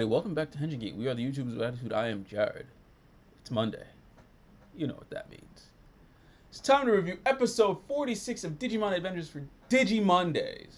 Welcome back to Hengine Geek. We are the YouTubers of Attitude. I am Jared. It's Monday. You know what that means. It's time to review episode 46 of Digimon Adventures for Digimondays.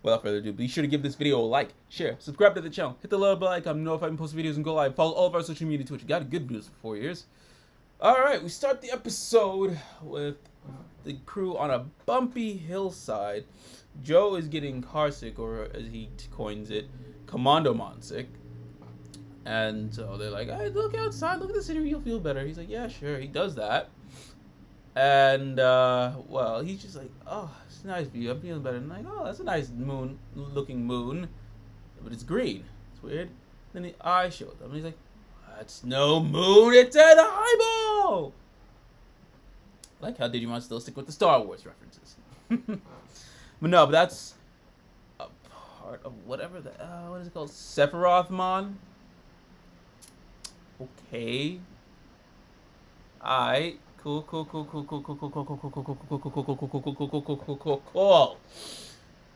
Without further ado, be sure to give this video a like, share, subscribe to the channel, hit the little bell icon, notify me post videos, and go live. Follow all of our social media Twitch. Got good news for 4 years. Alright, we start the episode with the crew on a bumpy hillside. Joe is getting carsick, or as he coins it, Commandomon sick. And so they're like, hey, look outside, look at the scenery, you'll feel better. He's like, yeah, sure. He does that. And, well, he's just like, oh, it's a nice view. I'm feeling better. And I'm like, oh, that's a nice looking moon. But it's green. It's weird. Then the eye showed up. And he's like, that's no moon, it's an eyeball! I like how Digimon still stick with the Star Wars references. But that's a part of whatever the, what is it called? Sephirothmon? Okay. Alright. Cool.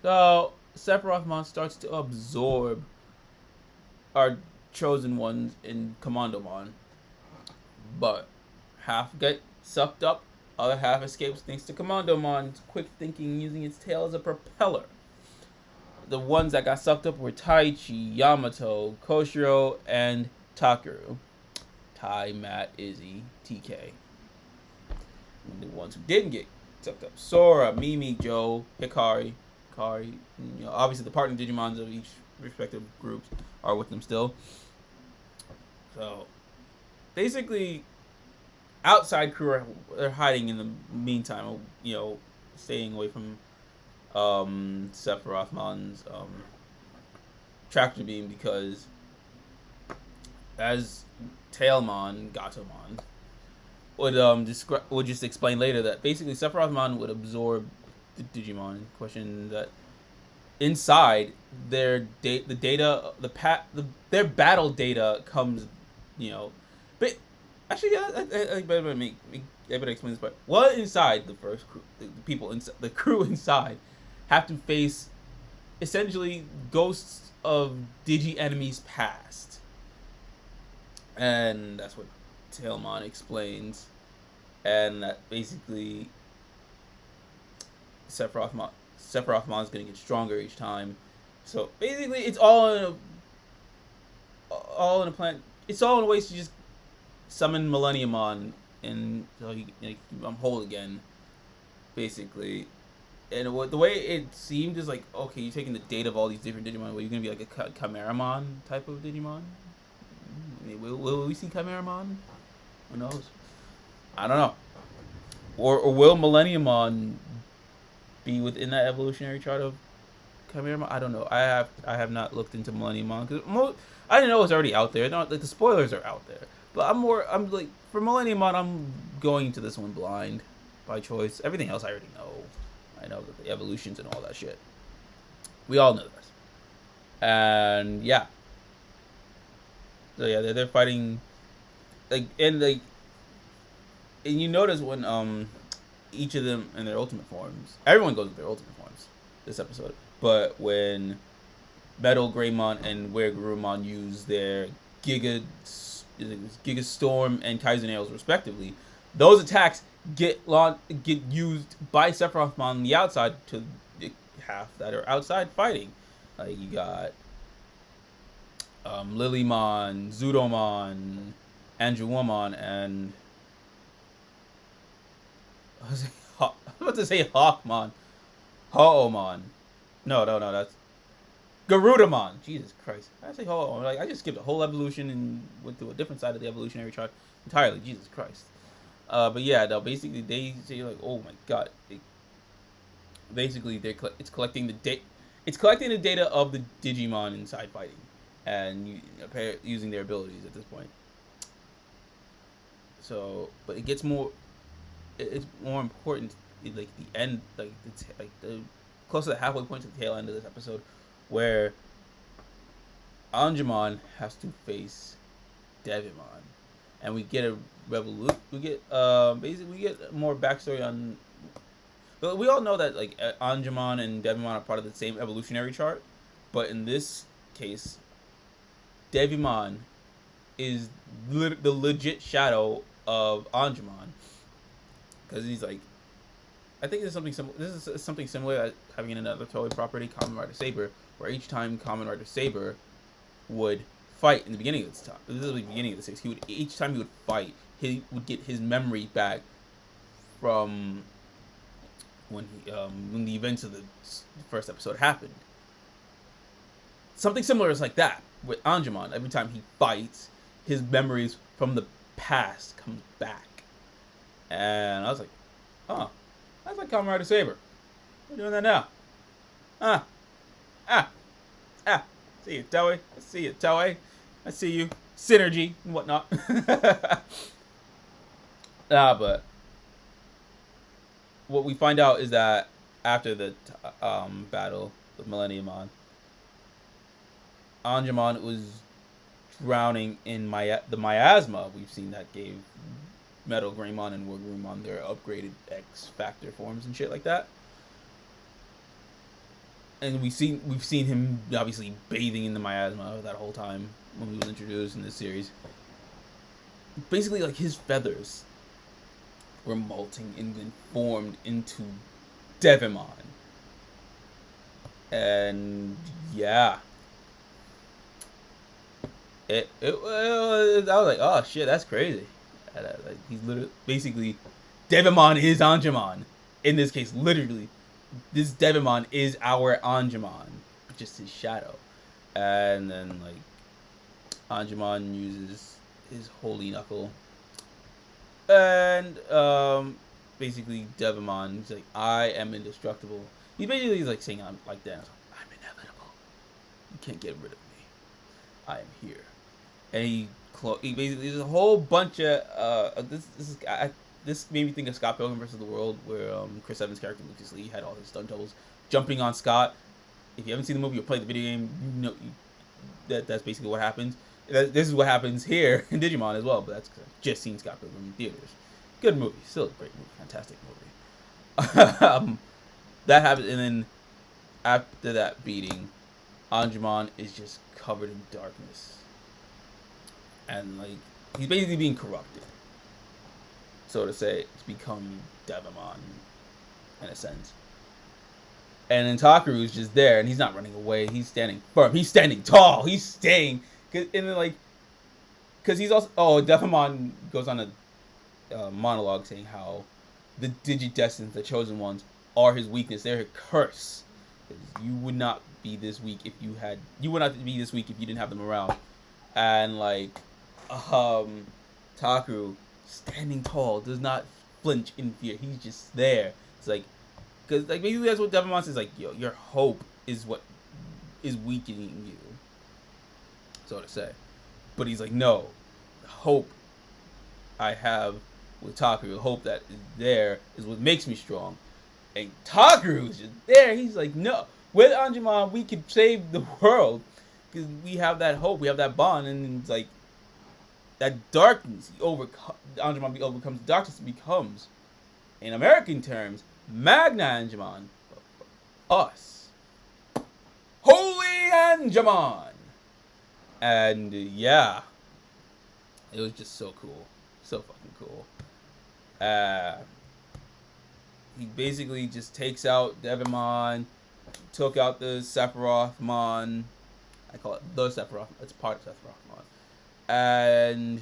So, Sephirothmon starts to absorb our chosen ones in Commandomon. But half get sucked up, other half escapes thanks to Commandomon's quick thinking using its tail as a propeller. The ones that got sucked up were Taichi, Yamato, Koshiro, and Takeru. Tai, Matt, Izzy, TK. And the ones who didn't get sucked up: Sora, Mimi, Joe, Hikari, Kari. Obviously the partner Digimons of each respective groups are with them still. So, basically, outside crew are hiding in the meantime, staying away from Sephirothmon's tractor beam, because as Tailmon, Gatomon would just explain later, that basically Sephirothmon would absorb the Digimon in question, that inside their their battle data comes, but actually, I better explain this part. What inside the first crew, the people inside, the crew inside, have to face essentially ghosts of Digi enemies past, and that's what Tailmon explains, and that basically Sephirothmon's gonna get stronger each time. So basically, it's all in a plan. It's all in a way to just summon Millenniumon and so you keep him whole again, basically. And the way it seemed is like, okay, you're taking the data of all these different Digimon. Well, you're gonna be like a Chimeramon type of Digimon. Will we see Chimeramon? Who knows? I don't know. Or will Millenniumon be within that evolutionary chart of Chimeramon? I don't know. I have not looked into Millenniumon, because I didn't know it's already out there. Like, the spoilers are out there. But I'm like, for Millenniumon, I'm going into this one blind by choice. Everything else I already know. I know that the evolutions and all that shit. We all know this. And yeah. So yeah, they're fighting, and you notice when each of them in their ultimate forms, everyone goes with their ultimate forms this episode. But when Metal Greymon and Weregarurumon use their Giga Storm and Kaiser Nails respectively, those attacks get used by Sephirothmon on the outside to the half that are outside fighting. Like, you got Lilymon, Zudomon, Anjuwamon, and I'm about to say Hawkmon, Ho'omon. No, that's Garudamon. Jesus Christ. I say Ho-Oh. Like, I just skipped a whole evolution and went to a different side of the evolutionary chart entirely. Jesus Christ. But yeah, no, basically they say, like, oh my god. Basically, it's collecting the data. It's collecting the data of the Digimon inside fighting, and using their abilities at this point. So, but it gets more. It's more important, like the end, like the close to the halfway point to the tail end of this episode, where Anjumon has to face Devimon, and we get a revolution. We get basically we get more backstory on. But we all know that, like, Anjumon and Devimon are part of the same evolutionary chart, but in this case, Digimon is the legit shadow of Angemon, because he's like, I think there's something similar. This is something similar having in another toy property, Kamen Rider Saber, where each time Kamen Rider Saber would fight in the beginning of this time, this is the beginning of the series, each time he would fight, he would get his memory back from when the events of the first episode happened. Something similar is like that with Angemon. Every time he fights, his memories from the past comes back. And I was like, oh, that's like Kamen Rider Saber. We're doing that now. See you, Toei. I see you, Toei. I see you. Synergy and whatnot. But what we find out is that after the battle with Millenniumon, Angemon was drowning in the miasma. We've seen that gave Metal Greymon and War Greymon their upgraded X Factor forms and shit like that. And we've seen him obviously bathing in the miasma that whole time when he was introduced in this series. Basically, like, his feathers were molting and then formed into Digimon. And yeah, I was like, oh shit, that's crazy. Like, he's literally, basically, Digimon is Angemon. In this case, literally, this Digimon is our Angemon, just his shadow. And then, like, Angemon uses his Holy Knuckle. And, basically, Digimon, he's like, I am indestructible. He's basically, like, saying, I'm like that. I'm inevitable. You can't get rid of me. I am here. And he basically, there's a whole bunch of, this made me think of Scott Pilgrim vs. the World, where Chris Evans' character Lucas Lee had all his stunt doubles jumping on Scott. If you haven't seen the movie or played the video game, you know that's basically what happens. This is what happens here in Digimon as well, but that's because I've just seen Scott Pilgrim in theaters. Good movie, still a great movie, fantastic movie. That happens, and then after that beating, Angemon is just covered in darkness. And, like, he's basically being corrupted, so to say, to become Digimon, in a sense. And then Takaru is just there, and he's not running away. He's standing firm. He's standing tall. He's staying. And then, like, because he's also... Oh, Digimon goes on a monologue saying how the Digidestins, the Chosen Ones, are his weakness. They're a curse. You would not be this weak if you had... You would not be this weak if you didn't have them around. And, like... Takaru, standing tall, does not flinch in fear. He's just there. It's like, because, like, basically that's what Digimon says, like, yo, your hope is what is weakening you, so to say. But he's like, no, the hope I have with Takaru, the hope that is there, is what makes me strong. And Takaru is just there. He's like, no, with Angemon, we can save the world, because we have that hope, we have that bond, and it's like, that darkness, Angemon overcomes darkness, becomes, in American terms, Magna Angemon. Us. Holy Angemon! And, yeah. It was just so cool. So fucking cool. He basically just takes out Digimon, took out the Sephirothmon. I call it the Sephiroth. It's part of Sephirothmon. And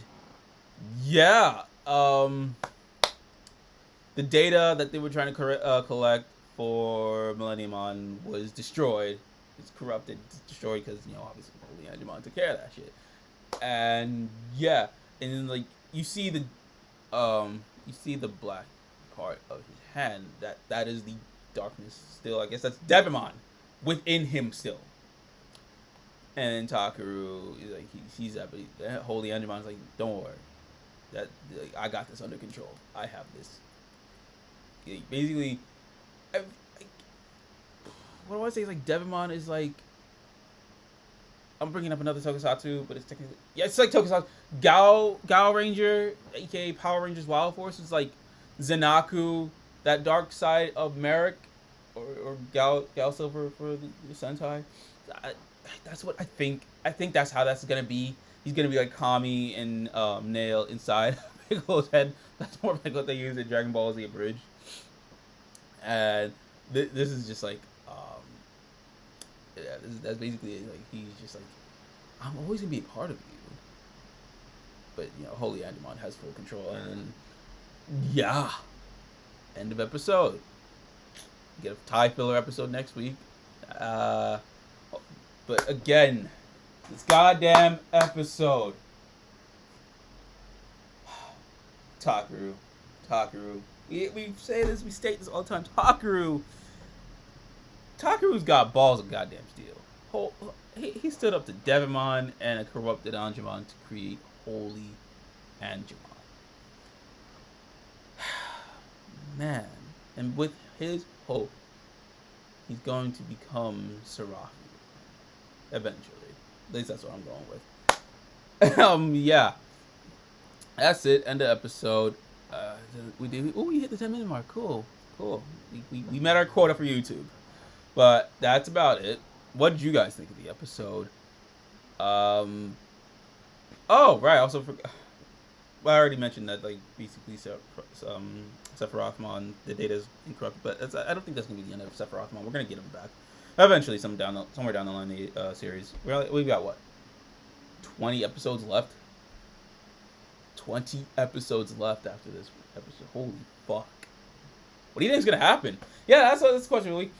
yeah, the data that they were trying to collect for Millenniumon was destroyed. It's corrupted, it's destroyed, because, you know, obviously Holy Angemon took care of that shit. And yeah, and then, like, you see the black part of his hand. That is the darkness still. I guess that's Digimon within him still. And then Takaru is like, he sees that, but that Holy Angemon is like, don't worry, that, like, I got this under control. I have this. Basically, what do I say? It's like Digimon is like, I'm bringing up another Tokusatsu, but it's technically, yeah, it's like Tokusatsu. Gao Ranger, aka Power Rangers Wild Force, is like Zenaku, that dark side of Merrick, or Gal Silver for the Sentai. that's what I think. I think that's how that's gonna be. He's gonna be like Kami and Nail inside Piccolo's head. That's more like what they use in Dragon Ball Z Abridged. And this is just like, yeah, that's basically it. Like he's just like, I'm always gonna be a part of you. But you know, Holy Digimon has full control, and yeah, end of episode. Get a tie filler episode next week. But again, this goddamn episode. Takaru. We say this, we state this all the time. Takaru's got balls of goddamn steel. He stood up to Devimon and a corrupted Angemon to create Holy Angemon. Man, and with his hope, he's going to become Seraphim eventually. At least that's what I'm going with. Yeah, that's it. End of episode. We hit the 10-minute mark. Cool. We met our quota for YouTube, but that's about it. What did you guys think of the episode? Oh right. Also, I already mentioned that, like, basically Sephirothmon, the data is incorrupt, but I don't think that's gonna be the end of Sephirothmon. We're gonna get him back eventually, somewhere down the line in the series. We've got what, 20 episodes left. 20 episodes left after this episode. Holy fuck! What do you think is gonna happen? Yeah, that's the question, really.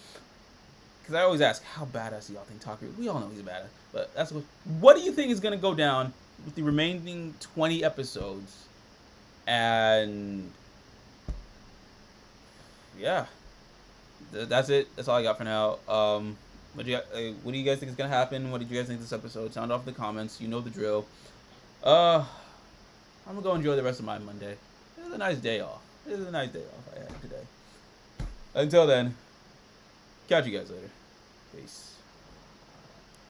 Because I always ask, how badass do y'all think Takaru? We all know he's a badass, but that's what do you think is gonna go down with the remaining 20 episodes? And yeah, that's it. That's all I got for now. What do you guys think is gonna happen? What did you guys think of this episode? Sound off in the comments. You know the drill. I'm gonna go enjoy the rest of my Monday. It was a nice day off. I had today. Until then, catch you guys later. Peace.